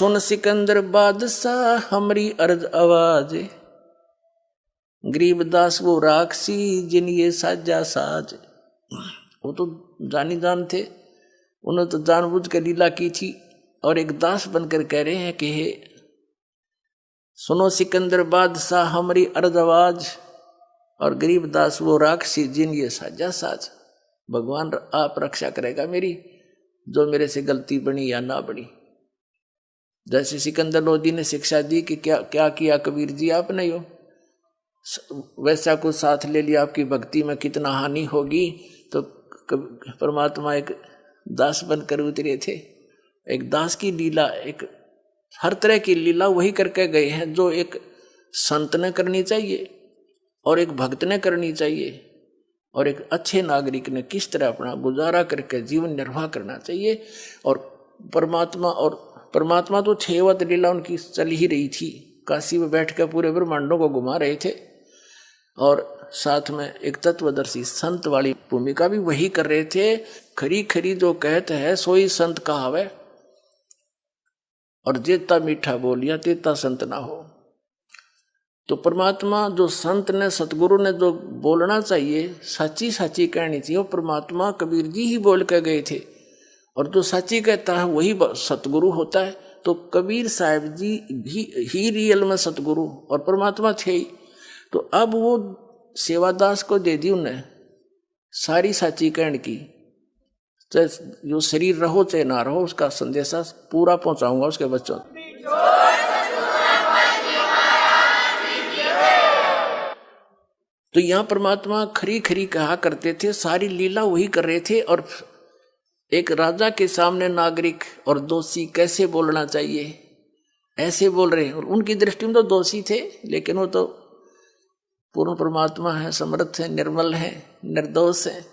सुन सिकंदर बादशाह हमरी अर्ज आवाज, गरीबदास वो राक्षसी जिन ये साजा साज। वो तो जानी जान थे, उन्होंने तो जानबूझ कर लीला की थी और एक दास बनकर कह रहे हैं कि हे सुनो सिकंदर बादशाह हमारी अर्ज आवाज, और गरीबदास वो राक्षसी जिन ये साजा साज। भगवान आप रक्षा करेगा मेरी, जो मेरे से गलती बनी या ना बनी। जैसे सिकंदर लोधी ने शिक्षा दी कि क्या क्या किया कबीर जी आपने, यो वैसा कुछ साथ ले लिया, आपकी भक्ति में कितना हानि होगी। तो परमात्मा एक दास बनकर उतरे थे। एक दास की लीला, एक हर तरह की लीला वही करके गए हैं जो एक संत ने करनी चाहिए और एक भक्त ने करनी चाहिए और एक अच्छे नागरिक ने किस तरह अपना गुजारा करके जीवन निर्वाह करना चाहिए। और परमात्मा तो छेवत लीला उनकी चल ही रही थी। काशी में बैठ कर पूरे ब्रह्मांडों को घुमा रहे थे और साथ में एक तत्वदर्शी संत वाली भूमिका भी वही कर रहे थे। खरी खरी जो कहते हैं सोई संत कहावे, और जेता मीठा बोलिया तेता संत ना हो। तो परमात्मा जो संत ने सतगुरु ने जो बोलना चाहिए, सच्ची सच्ची कहनी चाहिए, वो परमात्मा कबीर जी ही बोल के गए थे। और जो सच्ची कहता है वही सतगुरु होता है। तो कबीर साहब जी भी ही रियल में सतगुरु और परमात्मा थे ही। तो अब वो सेवादास को दे दी उन्हें सारी सच्ची कहने की, चाहे जो शरीर रहो चाहे ना रहो, उसका संदेशा पूरा पहुंचाऊंगा उसके बच्चों। तो यहाँ परमात्मा खरी खरी कहा करते थे, सारी लीला वही कर रहे थे। और एक राजा के सामने नागरिक और दोषी कैसे बोलना चाहिए, ऐसे बोल रहे हैं। और उनकी दृष्टि में तो दोषी थे, लेकिन वो तो पूर्ण परमात्मा है, समर्थ है, निर्मल है, निर्दोष है।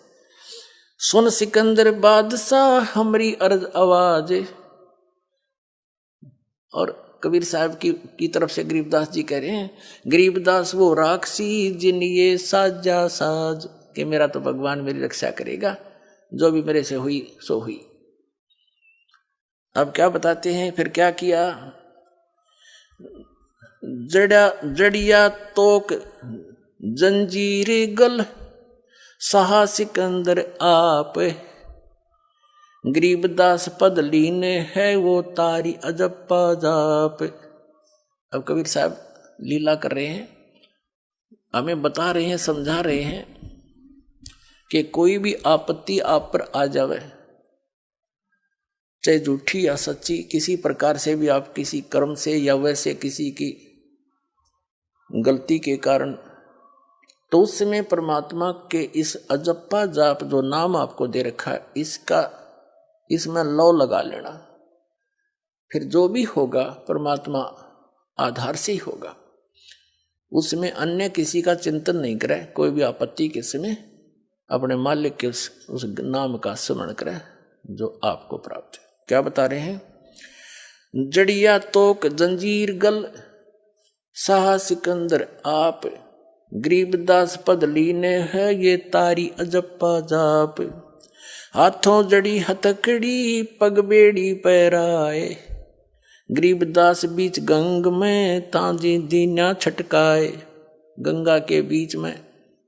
सुन सिकंदर बादशाह हमारी अर्ज आवाज। और कबीर साहब की तरफ से गरीबदास जी कह रहे हैं, गरीबदास वो राक्षसी जिन ये साजा साज, कि मेरा तो भगवान मेरी रक्षा करेगा, जो भी मेरे से हुई सो हुई। अब क्या बताते हैं, फिर क्या किया। जड़िया तोक जंजीर गल सहा सिकंदर आप, गरीबदास पद लीने है वो तारी अजप्पा जाप। अब कबीर साहब लीला कर रहे हैं, हमें बता रहे हैं, समझा रहे हैं कि कोई भी आपत्ति आप पर आ जावे, चाहे झूठी या सच्ची, किसी प्रकार से भी आप किसी कर्म से या वैसे किसी की गलती के कारण, तो उस समय परमात्मा के इस अजप्पा जाप जो नाम आपको दे रखा है, इसमें लौ लगा लेना। फिर जो भी होगा परमात्मा आधार से ही होगा, उसमें अन्य किसी का चिंतन नहीं करे। कोई भी आपत्ति के समय अपने मालिक के उस नाम का स्मरण करे जो आपको प्राप्त है। क्या बता रहे हैं, जड़िया तोक जंजीर गल साहा सिकंदर आप, गरीबदास पद लीने है ये तारी अजप्पा जाप। हाथों जड़ी हथकड़ी पग बेड़ी पैराए, गरीबदास बीच गंग में तांजी दीना छटकाए। गंगा के बीच में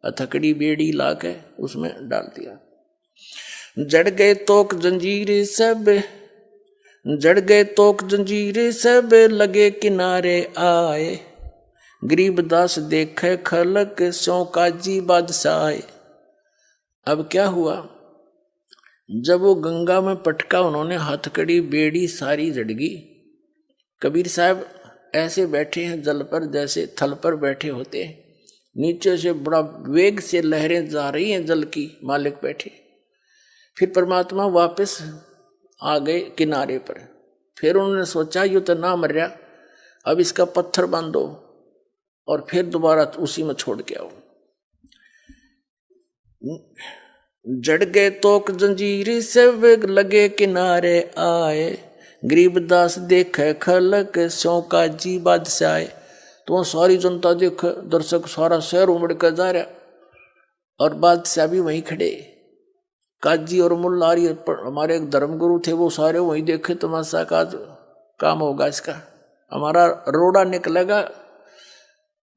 हथकड़ी बेड़ी लाके उसमें डाल दिया। जड़ गए तोक जंजीर सब, जड़ गए तोक जंजीर सब, लगे किनारे आए। गरीबदास देखे खलक सो काजी बादशाह। अब क्या हुआ, जब वो गंगा में पटका, उन्होंने हथकड़ी बेड़ी सारी जड़गी। कबीर साहब ऐसे बैठे हैं जल पर, जैसे थल पर बैठे होते हैं, नीचे से बड़ा वेग से लहरें जा रही हैं जल की, मालिक बैठे। फिर परमात्मा वापस आ गए किनारे पर। फिर उन्होंने सोचा ये तो ना मर रहा, अब इसका पत्थर बांधो और फिर दोबारा उसी में छोड़ के आओ। जड़ गए तोक जंजीर सब, लगे किनारे आए। गरीबदास देखे खलक सो काजी बादशाह। तो सारी जनता देख, दर्शक सारा शहर उमड़ कर जा रहा, और बादशाह भी वहीं खड़े। काजी और मुल्लारी हमारे एक धर्मगुरु थे, वो सारे वहीं देखे तमाशा का। काम होगा इसका, हमारा रोड़ा निकलेगा,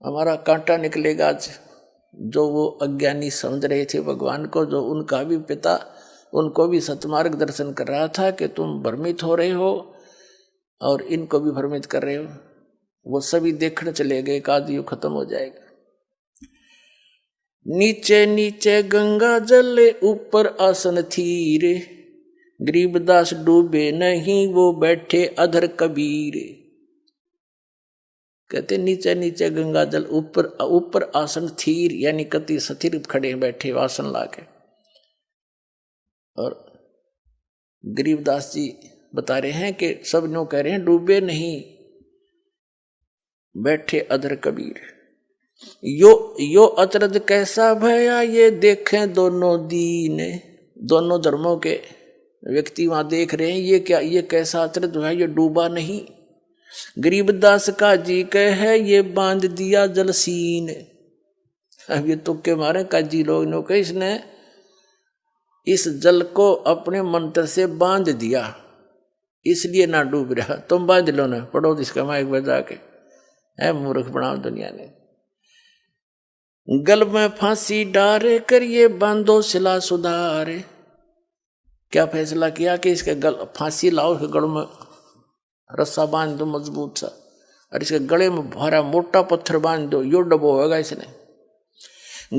हमारा कांटा निकलेगा। आज जो वो अज्ञानी समझ रहे थे भगवान को, जो उनका भी पिता उनको भी सतमार्ग दर्शन कर रहा था कि तुम भ्रमित हो रहे हो और इनको भी भ्रमित कर रहे हो, वो सभी देखने चले गए। एक आध युग खत्म हो जाएगा। नीचे नीचे गंगा जल ऊपर आसन थीर, गरीबदास डूबे नहीं वो बैठे अधर कबीर। कहते नीचे नीचे गंगा जल ऊपर ऊपर आसन थीर, यानी कति स्थिर खड़े बैठे आसन लाके। और गरीबदास जी बता रहे हैं कि सब नो कह रहे हैं डूबे नहीं बैठे अधर कबीर। यो अचरज कैसा भया ये देखें दोनों दीन। दोनों धर्मों के व्यक्ति वहां देख रहे हैं, ये क्या, ये कैसा अचरज है, ये डूबा नहीं। गरीबदास का जी कह है ये बांध दिया जलसीन। अब ये तुक्के मारे काजी लोग ने कहा इसने इस जल को अपने मंत्र से बांध दिया, इसलिए ना डूब रहा। तुम बांध लो ना, पढ़ो इसका माइक बजा के, है मूर्ख बनाओ दुनिया ने। गल में फांसी डारे करिए बांधो सिला सुधारे। क्या फैसला किया कि इसके गल फांसी लाओ, इसके गल में रस्सा बांध दो मजबूत सा, और इसके गले में भारा मोटा पत्थर बांध दो, यो डबो होगा इसने।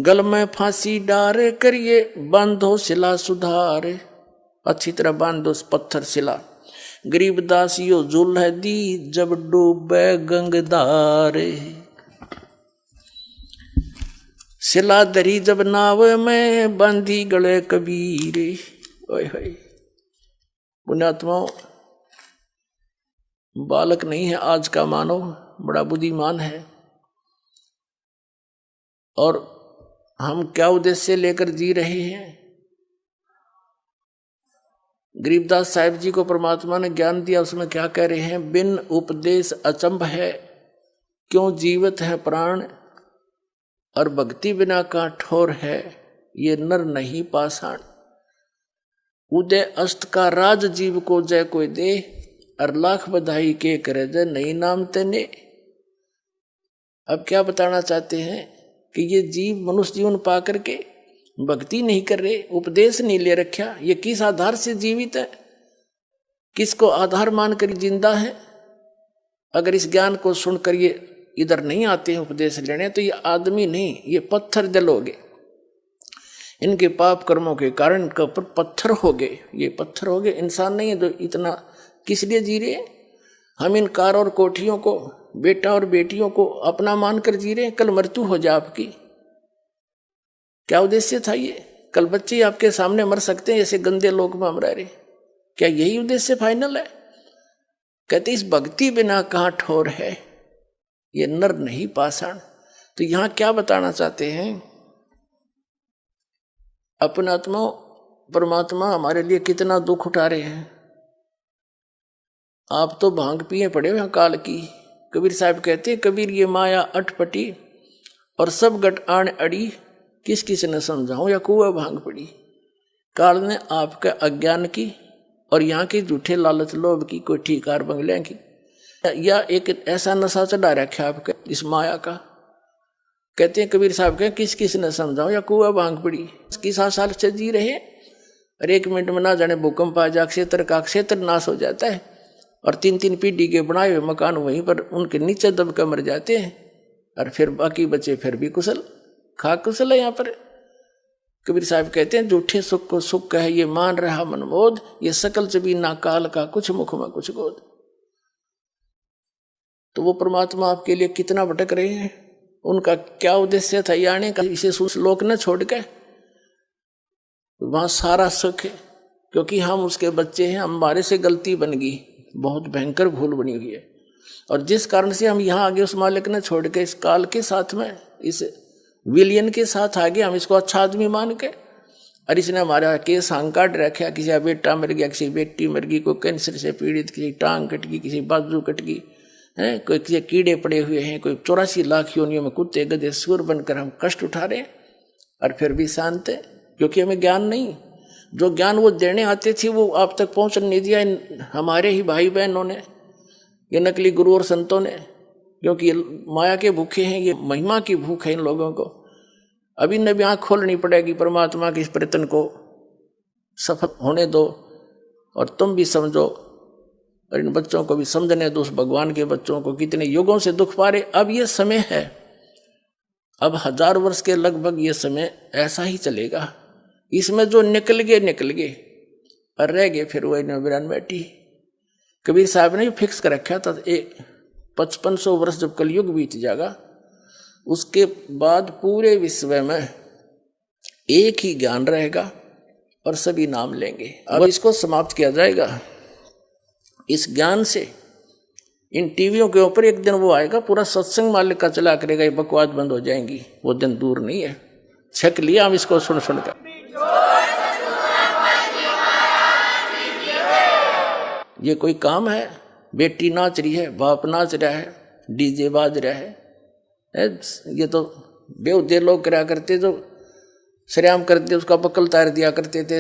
गल में फांसी डारे करिए बांधो सिला सुधारे, अच्छी तरह बांधो पत्थर सिला। गरीबदास यो जुल है दी जब डूबे गंगदारे। सिला दरी जब नाव में बांधी गले कबीरे। ओए होए, पुण्यात्माओं, बालक नहीं है आज का मानव, बड़ा बुद्धिमान है। और हम क्या उद्देश्य लेकर जी रहे हैं? गरीबदास साहिब जी को परमात्मा ने ज्ञान दिया, उसमें क्या कह रहे हैं? बिन उपदेश अचंभ है क्यों जीवित है प्राण, और भक्ति बिना का ठोर है ये नर नहीं पाषाण। उदय अस्त का राज जीव को जय कोई दे, और लाख बधाई के करे जय नहीं नाम तेने। अब क्या बताना चाहते हैं कि ये जीव मनुष्य जीवन पा करके भक्ति नहीं कर रहे, उपदेश नहीं ले रखा, ये किस आधार से जीवित है, किसको आधार मानकर जिंदा है? अगर इस ज्ञान को सुनकर ये इधर नहीं आते हैं उपदेश लेने, तो ये आदमी नहीं, ये पत्थर दिल हो गए। इनके पाप कर्मों के कारण इनके ऊपर पत्थर हो गए, ये पत्थर हो गए, इंसान नहीं है। तो इतना किस लिए जी रहे? हम इन कार और कोठियों को, बेटा और बेटियों को अपना मानकर जी रहे हैं। कल मृत्यु हो जाए आपकी, क्या उद्देश्य था ये? कल बच्चे आपके सामने मर सकते हैं, ऐसे गंदे लोग में हम रह रहे, क्या यही उद्देश्य फाइनल है? कहते इस भक्ति बिना कहाँ ठोर है, ये नर नहीं पाषाण। तो यहां क्या बताना चाहते हैं? अपनात्मा परमात्मा हमारे लिए कितना दुख उठा रहे हैं। आप तो भांग पिए पड़े हो काल की। कबीर साहब कहते हैं, कबीर ये माया अटपटी और सब गट आण अड़ी, किस किस ने समझाऊं या कुआ भांग पड़ी। काल ने आपके अज्ञान की और यहाँ की झूठे लालच लोभ की, कोई ठीकार बंगले की, या एक ऐसा नशा चढ़ा रखा आपके इस माया का। कहते हैं कबीर साहब के, किस किस ने समझाओ या कुआ भांग पड़ी। 7 साल से जी रहे, और 1 मिनट में ना जाने भूकंप आ जा, क्षेत्र का क्षेत्र नाश हो जाता है, और 3-3 पीढ़ी के बनाए हुए मकान वहीं पर उनके नीचे दब कर मर जाते हैं, और फिर बाकी बचे फिर भी कुशल खा कुशल है। यहाँ पर कबीर साहब कहते हैं, झूठे सुख को सुख कहे ये मान रहा मनमोद, ये सकल चबी ना काल का कुछ मुख में कुछ गोद। तो वो परमात्मा आपके लिए कितना भटक रहे हैं, उनका क्या उद्देश्य था ये आने का? इसे श्लोक न छोड़ के वहां सारा सुख है, क्योंकि हम उसके बच्चे हैं, हमारे से गलती बन गई, बहुत भयंकर भूल बनी हुई है, और जिस कारण से हम यहाँ आगे उस मालिक ने छोड़ के इस काल के साथ में, इस विलियन के साथ आगे, हम इसको अच्छा आदमी मान के, और इसने हमारा केस हांग काट रखा, किसी का बेटा मर गया, किसी बेटी मर गई, कोई कैंसर से पीड़ित, किसी टांग कट गई, किसी बाजू कट गई है, कोई किसी कीड़े पड़े हुए हैं, कोई 84 लाख योनियों में कुत्ते गधे सुअर बनकर हम कष्ट उठा रहे हैं, और फिर भी शांत है, क्योंकि हमें ज्ञान नहीं। जो ज्ञान वो देने आते थे वो आप तक पहुंचने नहीं दिया हमारे ही भाई बहनों ने, ये नकली गुरु और संतों ने, क्योंकि ये माया के भूखे हैं, ये महिमा की भूख है इन लोगों को। अभी न भी आँख खोलनी पड़ेगी, परमात्मा के इस प्रयत्न को सफल होने दो और तुम भी समझो और इन बच्चों को भी समझने दो, उस भगवान के बच्चों को कितने युगों से दुख पा रहे। अब ये समय है, अब 1000 वर्ष के लगभग ये समय ऐसा ही चलेगा। इसमें जो निकल गए और रह गए फिर वही नौबिरान बैठी। कबीर साहब ने फिक्स कर रखा था 5500 वर्ष जब कलयुग बीत जाएगा, उसके बाद पूरे विश्व में एक ही ज्ञान रहेगा और सभी नाम लेंगे। अब इसको समाप्त किया जाएगा। इस ज्ञान से इन टीवियों के ऊपर एक दिन वो आएगा, पूरा सत्संग मालिक का चला करेगा, ये बकवास बंद हो जाएंगी। वो दिन दूर नहीं है, छक लिया हम इसको सुन सुनकर। ये कोई काम है? बेटी नाच रही है, बाप नाच रहा है, डीजे बाज रहा है। ये तो बेहुदे लोग करा करते, जो श्रेयाम करते उसका बकल तार दिया करते थे।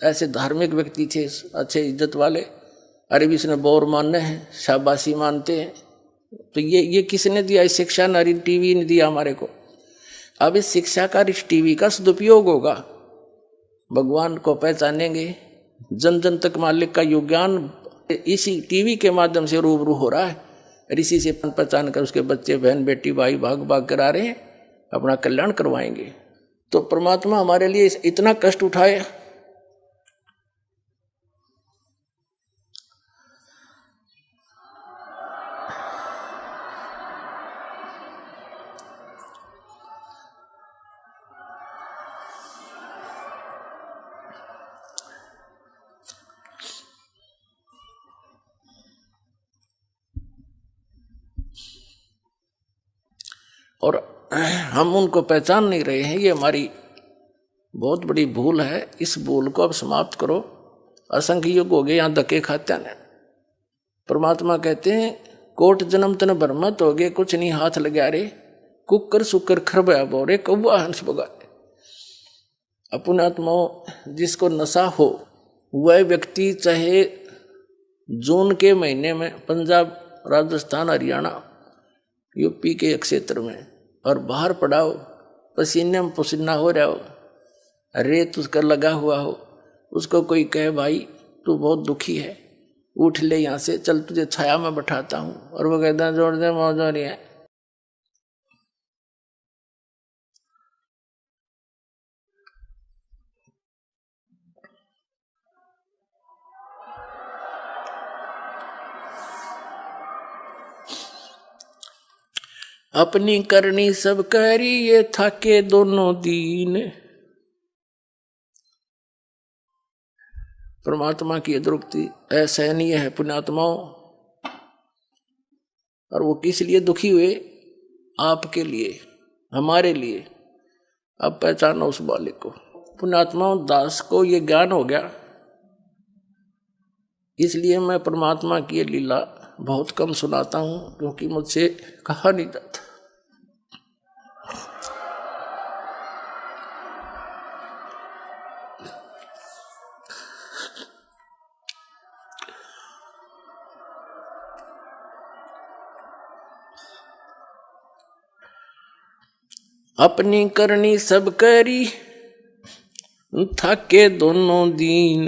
ऐसे धार्मिक व्यक्ति थे, अच्छे इज्जत वाले। अरे भी इसने बोर मानने हैं, शाबाशी मानते हैं। तो ये किसने दिया? इस शिक्षा नारी टीवी ने दिया हमारे को। अब इस शिक्षा का, इस टीवी का सदुपयोग होगा, भगवान को पहचानेंगे, जन जन तक मालिक का योग ज्ञान इसी टीवी के माध्यम से रूबरू हो रहा है। और इसी से पहचान कर उसके बच्चे, बहन, बेटी, भाई भाग भाग कर आ रहे हैं, अपना कल्याण करवाएंगे। तो परमात्मा हमारे लिए इतना कष्ट उठाए। और हम उनको पहचान नहीं रहे हैं, ये हमारी बहुत बड़ी भूल है। इस भूल को अब समाप्त करो। असंख्य युग हो गए यहाँ धक्के खाते हैं। परमात्मा कहते हैं, कोट जन्म तन भरमत हो गए, कुछ नहीं हाथ लगा रे, कुकर सुकर खरबया बोरे, कौवा हंस बगारे। अपने आत्माओं, जिसको नशा हो वह व्यक्ति चाहे जून के महीने में पंजाब, राजस्थान, हरियाणा, यूपी के क्षेत्र में और बाहर पड़ा हो, पसीने में पसीना हो रहा हो, रेत उसका लगा हुआ हो, उसको कोई कहे भाई तू बहुत दुखी है, उठ ले यहाँ से, चल तुझे छाया में बैठाता हूँ, और वो कहता है जोड़ दे मौज हो रही है। अपनी करनी सब करी, ये थाके दोनों दीन। परमात्मा की द्रुपति असहनीय है पुण्यात्माओं। और वो किस लिए दुखी हुए? आपके लिए, हमारे लिए। अब पहचानो उस बालिक को। पुण्यात्माओं, दास को ये ज्ञान हो गया, इसलिए मैं परमात्मा की लीला बहुत कम सुनाता हूं, क्योंकि मुझसे कहा नहीं जाता। अपनी करनी सब करी, थाके दोनों दीन।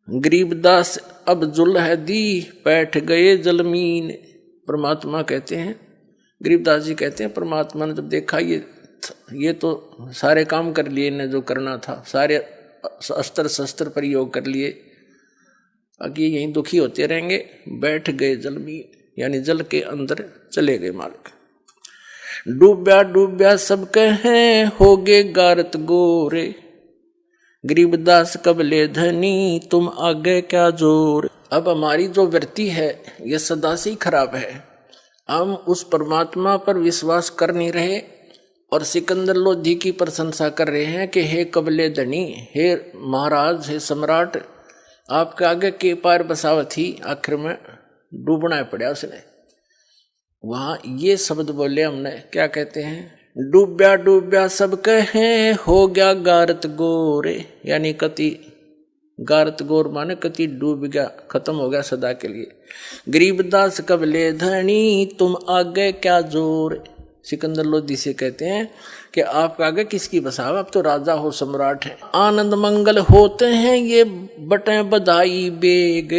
गरीबदास अब जुल है दी, बैठ गए जलमीन। परमात्मा कहते हैं, गरीबदास जी कहते हैं, परमात्मा ने जब देखा ये तो सारे काम कर लिए, ने जो करना था, सारे अस्त्र शस्त्र प्रयोग कर लिए, आगे यहीं दुखी होते रहेंगे, बैठ गए जलमीन, यानी जल के अंदर चले गए मालिक। डूब्या डूब्या सब कहें, हो गए गारत गोरे। गरीबदास कबले धनी, तुम आगे क्या जोर। अब हमारी जो वृत्ति है ये सदा से ही खराब है। हम उस परमात्मा पर विश्वास कर नहीं रहे और सिकंदर लोधी की प्रशंसा कर रहे हैं कि हे कबले धनी, हे महाराज, हे सम्राट, आपके आगे के पार बसावत ही। आखिर में डूबना पड़ा उसने। वहां ये शब्द बोले हमने, क्या कहते हैं? डूब्या डूब्या सब कहें, हो गया गारत गोरे, यानी कति गारत गौर माने कति डूब गया, खत्म हो गया सदा के लिए। गरीबदास कबले धनी तुम आगे क्या जोर। सिकंदर लोधी से कहते हैं कि आप आगे किसकी बसाव, आप तो राजा हो, सम्राट हैं। आनंद मंगल होते हैं ये बटें बधाई बेग।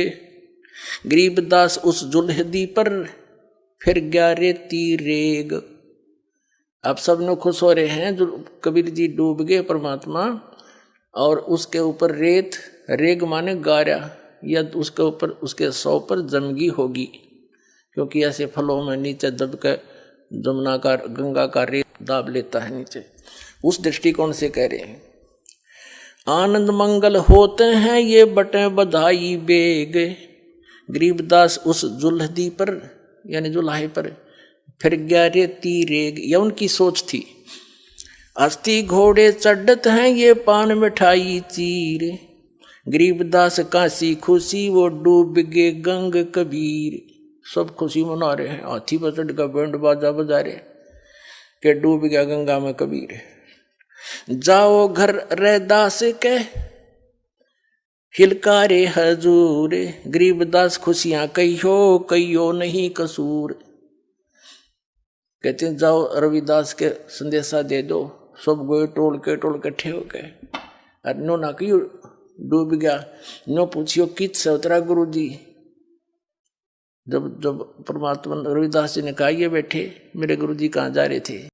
गरीबदास उस जुल्हदी पर फिर ग्यारे तीरेग। अब सब लोग खुश हो रहे हैं, जो कबीर जी डूब गए परमात्मा, और उसके ऊपर रेत, रेग माने गारा, या उसके ऊपर उसके सौ पर जमगी होगी, क्योंकि ऐसे फलों में नीचे दब के जमुना का गंगा का रेत दाब लेता है नीचे। उस दृष्टिकोण से कह रहे हैं आनंद मंगल होते हैं ये बटे बधाई बेग। गरीबदास उस जुल्हदी पर यानी जुल्हे पर फिर ग्यारे तीरेग, यह उनकी सोच थी। अस्थि घोड़े चढ़त हैं ये पान मिठाई चीर। गरीबदास काशी खुशी वो डूब गे गंग कबीर। सब खुशी मना रहे हैं, हाथी पर चढ़ का बैंड बाजा बजा रहे कि डूब गया गंगा में कबीर। जाओ घर रैदास के हिलकारे हजूर। गरीबदास खुशियां कहियो नहीं कसूर। कहते हैं जाओ रविदास के संदेशा दे दो। सब गए टोल के इकट्ठे हो गए, और नो ना क्यों डूब गया, नो पूछियो कित से उतरा गुरु जी। जब परमात्मा रविदास जी ने कहा ये बैठे, मेरे गुरु जी कहाँ जा रहे थे,